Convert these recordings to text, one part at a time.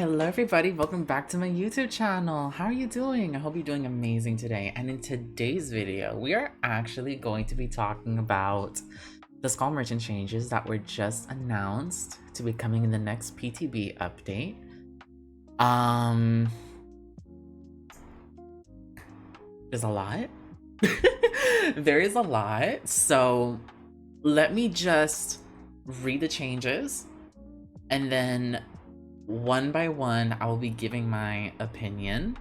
Hello everybody, welcome back to my YouTube channel. How are you doing? I hope you're doing amazing today. And in today's video, we are actually going to be talking about the Skull Merchant changes that were just announced to be coming in the next PTB update. There's a lot. There is a lot. So let me just read the changes and then one by one, I will be giving my opinion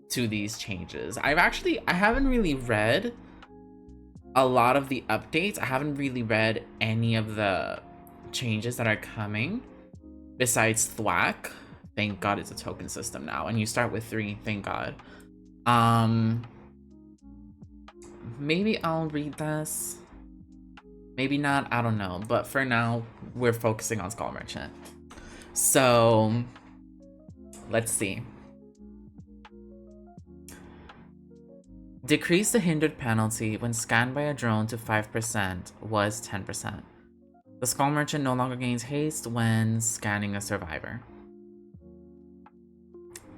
to these changes. I haven't really read a lot of the updates. I haven't really read any of the changes that are coming besides Thwack. Thank God it's a token system now. And you start with 3, thank God. Maybe I'll read this. Maybe not, I don't know. But for now, we're focusing on Skull Merchant. So, let's see. Decrease the hindered penalty when scanned by a drone to 5% was 10%. The Skull Merchant no longer gains haste when scanning a survivor.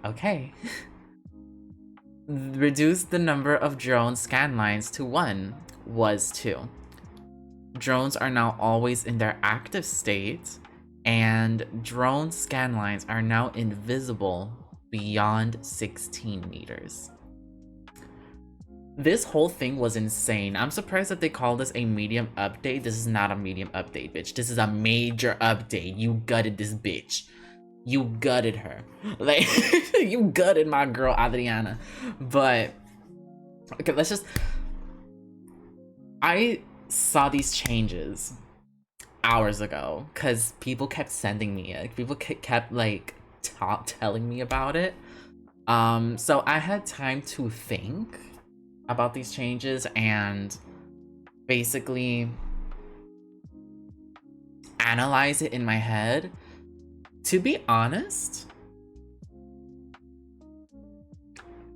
Okay. Reduce the number of drone scan lines to 1 was 2. Drones are now always in their active state, and drone scan lines are now invisible beyond 16 meters. This whole thing was insane. I'm surprised that they call this a medium update. This is not a medium update, bitch. This is a major update. You gutted this bitch. You gutted her. Like, you gutted my girl Adriana. But, okay, let's just... I saw these changes hours ago because people kept sending me it. People kept like telling me about it. So I had time to think about these changes and basically analyze it in my head. To be honest,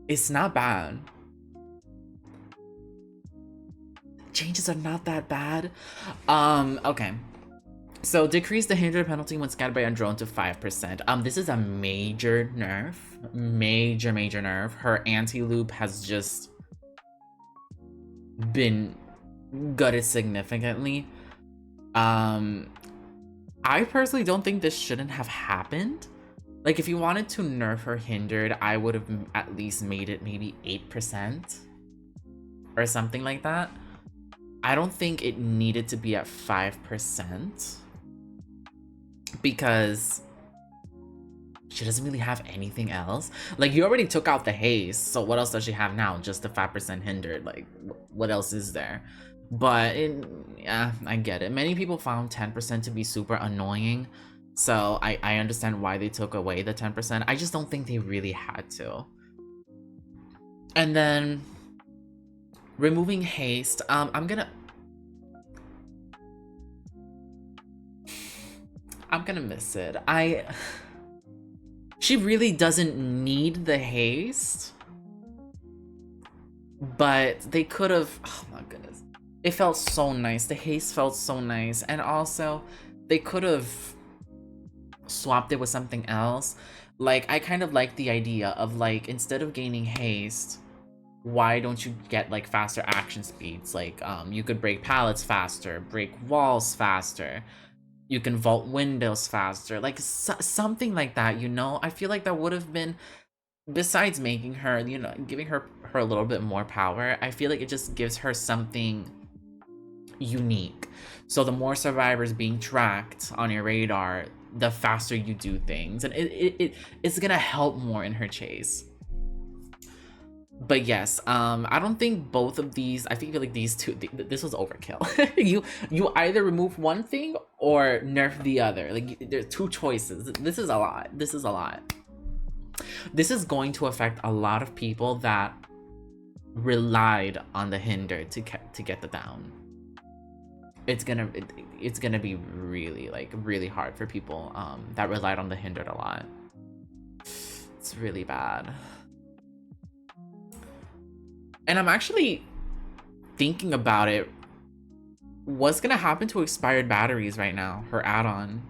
it's not bad. Changes are not that bad. Okay. So decrease the hinder penalty when scanned by a drone to 5%. This is a major nerf. Major nerf. Her anti-loop has just been gutted significantly. I personally don't think this shouldn't have happened. Like, if you wanted to nerf her hindered, I would have at least made it maybe 8% or something like that. I don't think it needed to be at 5% because she doesn't really have anything else. Like, you already took out the haste, so what else does she have now? Just the 5% hindered. Like, what else is there? But yeah, I get it. Many people found 10% to be super annoying, so I understand why they took away the 10%. I just don't think they really had to. And then removing haste, I'm gonna miss it. She really doesn't need the haste, but they could have, oh my goodness. It felt so nice. The haste felt so nice. And also, they could have swapped it with something else. Like, I kind of like the idea of, like, instead of gaining haste, why don't you get like faster action speeds? Like, you could break pallets faster, break walls faster, you can vault windows faster, like something like that, you know? I feel like that would have been, besides making her, you know, giving her a little bit more power, I feel like it just gives her something unique. So the more survivors being tracked on your radar, the faster you do things, and it's gonna help more in her chase. But yes, I don't think both of these, I feel like these two, this was overkill. you either remove one thing or nerf the other. Like, there's two choices. This is a lot. This is a lot. This is going to affect a lot of people that relied on the hinder to get the down. It's gonna be really hard for people that relied on the hindered a lot. It's really bad. And I'm actually thinking about it. What's gonna happen to expired batteries right now? Her add-on.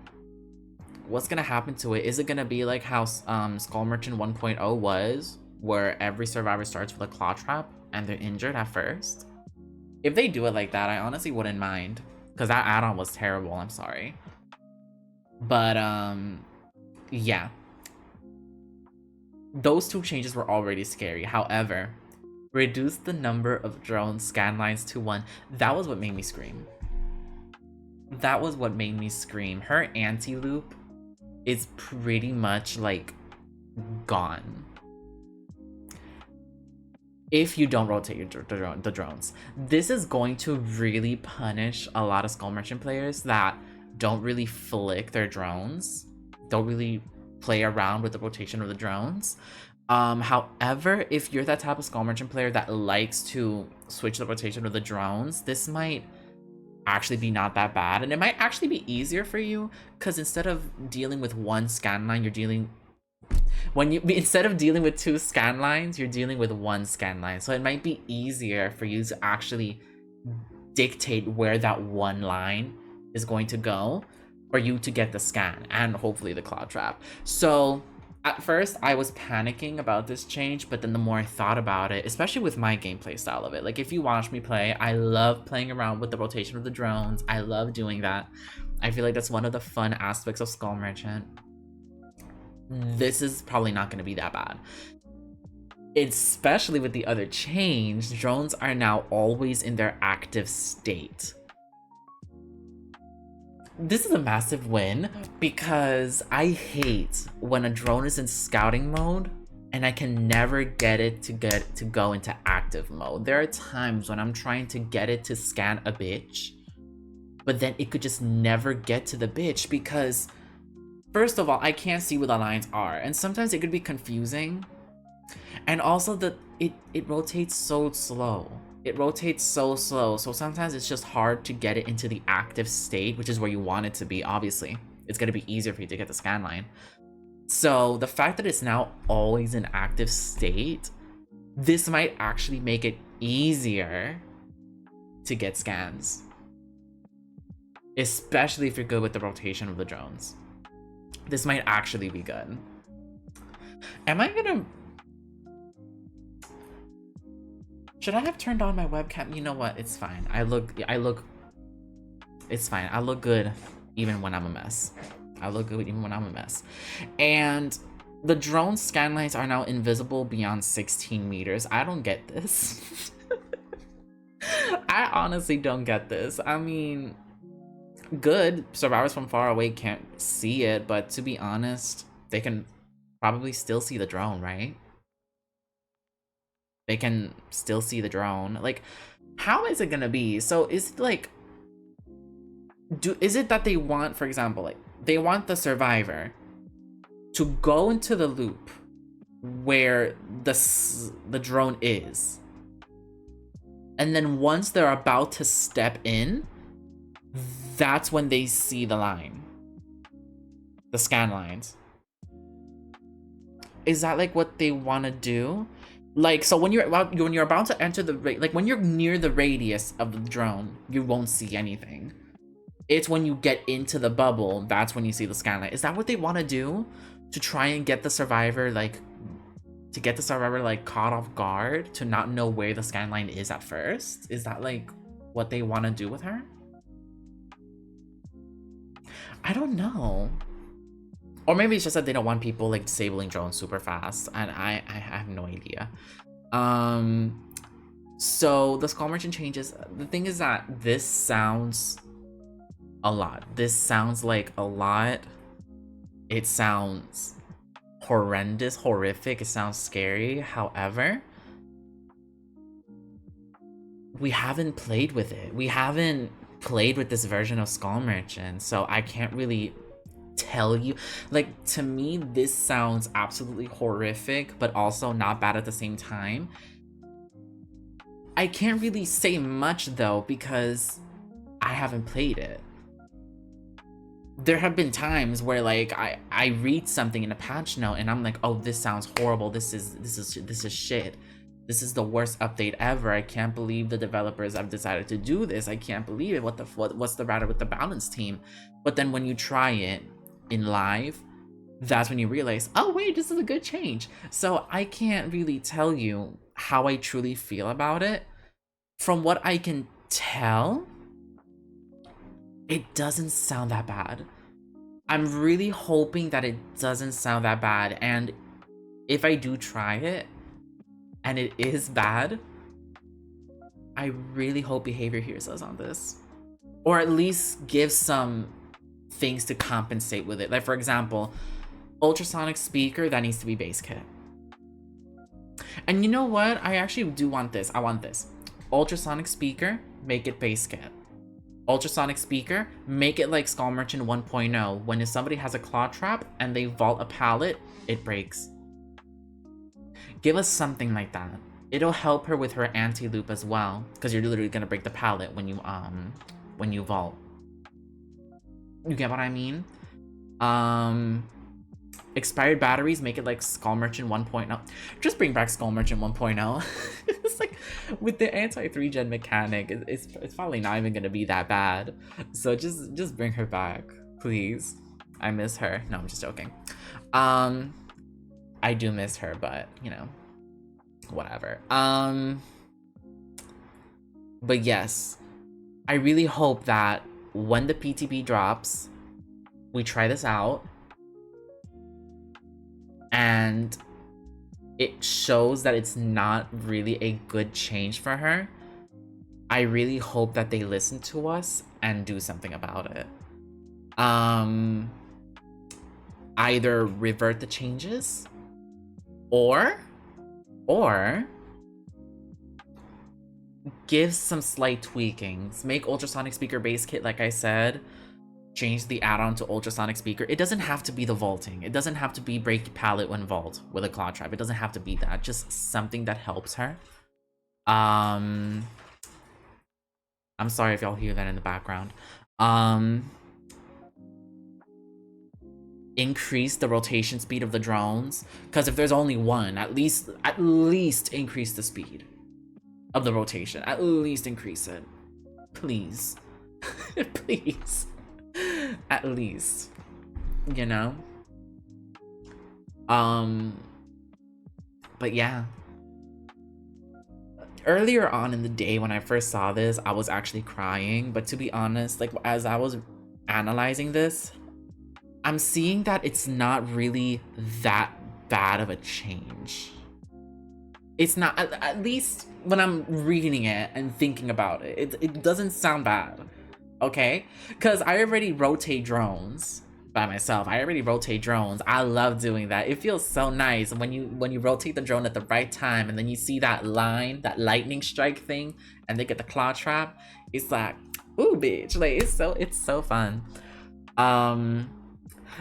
what's gonna happen to it? Is it gonna be like how Skull Merchant 1.0 was, where every survivor starts with a claw trap and they're injured at first? If they do it like that, I honestly wouldn't mind, because that add-on was terrible. I'm sorry, but yeah, those two changes were already scary. However, reduce the number of drone scan lines to 1. That was what made me scream. That was what made me scream. Her anti-loop is pretty much like gone if you don't rotate the drones. This is going to really punish a lot of Skull Merchant players that don't really flick their drones, don't really play around with the rotation of the drones. However, if you're that type of Skull Merchant player that likes to switch the rotation of the drones, this might actually be not that bad, and it might actually be easier for you, because instead of dealing with one scan line, instead of dealing with 2 scan lines, you're dealing with 1 scan line. So it might be easier for you to actually dictate where that one line is going to go for you to get the scan and hopefully the cloud trap. So at first I was panicking about this change, but then the more I thought about it, especially with my gameplay style of it, like if you watch me play, I love playing around with the rotation of the drones. I love doing that. I feel like that's one of the fun aspects of Skull Merchant. This is probably not going to be that bad. Especially with the other change, drones are now always in their active state. This is a massive win, because I hate when a drone is in scouting mode and I can never get it to go into active mode. There are times when I'm trying to get it to scan a bitch, but then it could just never get to the bitch because, first of all, I can't see where the lines are, and sometimes it could be confusing. And also it rotates so slow. It rotates so slow, so sometimes it's just hard to get it into the active state, which is where you want it to be. Obviously, it's going to be easier for you to get the scan line. So the fact that it's now always in active state, this might actually make it easier to get scans, especially if you're good with the rotation of the drones. This might actually be good. Am I gonna... Should I have turned on my webcam? You know what? It's fine. It's fine. I look good even when I'm a mess. And the drone scan lines are now invisible beyond 16 meters. I don't get this. I honestly don't get this. I mean, good. Survivors from far away can't see it, but to be honest, they can probably still see the drone, right? They can still see the drone. Like, how is it gonna be? So is it like, is it that they want, for example, like they want the survivor to go into the loop where the drone is, and then once they're about to step in, that's when they see the line, the scan lines? Is that like what they want to do? Like, so when you're about to enter the like when you're near the radius of the drone, you won't see anything. It's when you get into the bubble, that's when you see the scan line. Is that what they want to do, to try and get the survivor like caught off guard, to not know where the scan line is at first? Is that like what they want to do with her? I don't know. Or maybe it's just that they don't want people like disabling drones super fast, and I have no idea. So the Skull Merchant changes. The thing is that this sounds a lot. This sounds like a lot. It sounds horrendous, horrific. It sounds scary. However, we haven't played with it. We haven't played with this version of Skull Merchant, so I can't really tell you. Like, to me, this sounds absolutely horrific, but also not bad at the same time. I can't really say much though, because I haven't played it. There have been times where like I read something in a patch note and I'm like, oh, this sounds horrible. This is shit. This is the worst update ever. I can't believe the developers have decided to do this. I can't believe it. What's the matter with the balance team? But then when you try it, in live, that's when you realize, oh wait, this is a good change. So I can't really tell you how I truly feel about it. From what I can tell, it doesn't sound that bad. I'm really hoping that it doesn't sound that bad, and if I do try it and it is bad, I really hope behavior hears us on this, or at least give some things to compensate with it. Like, for example, ultrasonic speaker, that needs to be base kit. And you know what? I actually do want this. I want this. Ultrasonic speaker, make it base kit. Ultrasonic speaker, make it like Skull Merchant 1.0. When if somebody has a claw trap and they vault a pallet, it breaks. Give us something like that. It'll help her with her anti-loop as well, because you're literally gonna break the pallet when you vault. You get what I mean? Expired batteries, make it like Skull Merchant 1.0. Just bring back Skull Merchant 1.0. It's like, with the anti-3 gen mechanic, it's probably not even gonna be that bad. So just bring her back, please. I miss her. No, I'm just joking. I do miss her, but you know, whatever. But yes, I really hope that when the PTB drops, we try this out and it shows that it's not really a good change for her. I really hope that they listen to us and do something about it. Either revert the changes or give some slight tweakings. Make ultrasonic speaker base kit, like I said. Change the add-on to ultrasonic speaker. It doesn't have to be the vaulting. It doesn't have to be break pallet when vault with a claw trap. It doesn't have to be that. Just something that helps her. I'm sorry if y'all hear that in the background. Increase the rotation speed of the drones, because if there's only one, at least increase the speed of the rotation. At least increase it, please. Please. At least, you know. But yeah, earlier on in the day when I first saw this, I was actually crying. But to be honest, like, as I was analyzing this, I'm seeing that it's not really that bad of a change. It's not, at least when I'm reading it and thinking about it, it doesn't sound bad, okay? Because I already rotate drones by myself. I love doing that. It feels so nice when you rotate the drone at the right time and then you see that line, that lightning strike thing, and they get the claw trap. It's like, ooh, bitch. Like, it's so fun.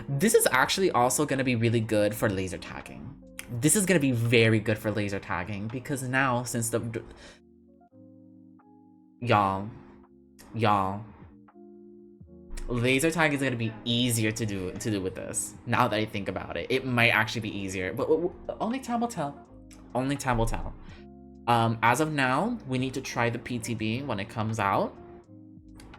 This is actually also gonna be really good for laser tagging. This is gonna be very good for laser tagging, because now, since the y'all, laser tag is gonna be easier to do with this. Now that I think about it, it might actually be easier, but only time will tell. Only time will tell. As of now, we need to try the PTB when it comes out,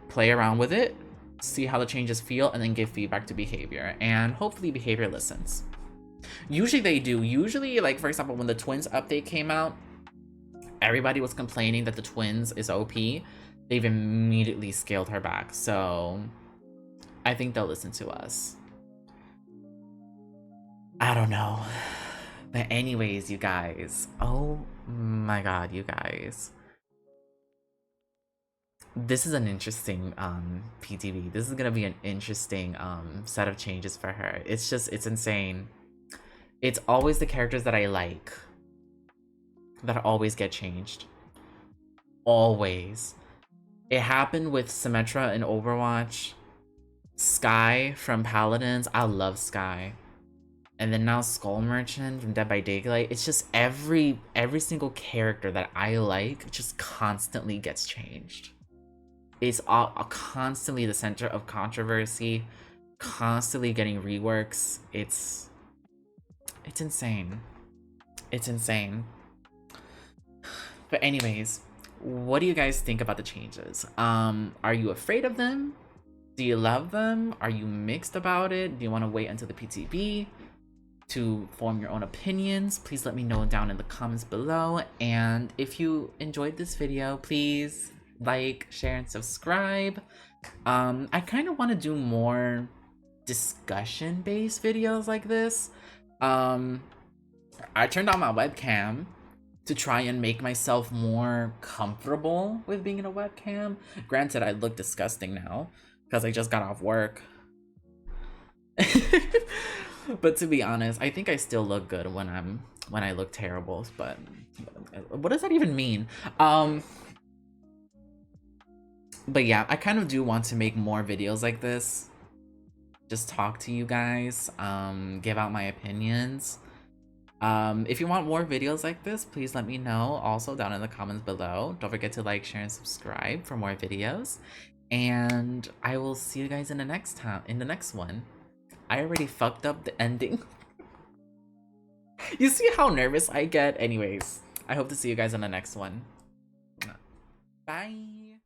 play around with it, see how the changes feel, and then give feedback to behavior, and hopefully behavior listens. Usually they do. Usually, like, for example, when the twins update came out, everybody was complaining that the twins is OP. They've immediately scaled her back, so I think they'll listen to us. I don't know. But anyways, you guys, oh my god, you guys, this is an interesting PTB. This is gonna be an interesting set of changes for her. It's insane. It's always the characters that I like that always get changed. Always. It happened with Symmetra in Overwatch. Sky from Paladins. I love Sky. And then now Skull Merchant from Dead by Daylight. It's just every single character that I like just constantly gets changed. It's constantly the center of controversy, constantly getting reworks. It's insane. It's insane. But anyways, what do you guys think about the changes? Are you afraid of them? Do you love them? Are you mixed about it? Do you want to wait until the PTB to form your own opinions? Please let me know down in the comments below. And if you enjoyed this video, please like, share, and subscribe. I kind of want to do more discussion-based videos like this. I turned on my webcam to try and make myself more comfortable with being in a webcam. Granted, I look disgusting now because I just got off work. But to be honest, I think I still look good when I look terrible. But what does that even mean? But yeah, I kind of do want to make more videos like this. Just talk to you guys, give out my opinions. If you want more videos like this, please let me know also down in the comments below. Don't forget to like, share, and subscribe for more videos. And I will see you guys in the next one. I already fucked up the ending. You see how nervous I get? Anyways, I hope to see you guys in the next one. Bye!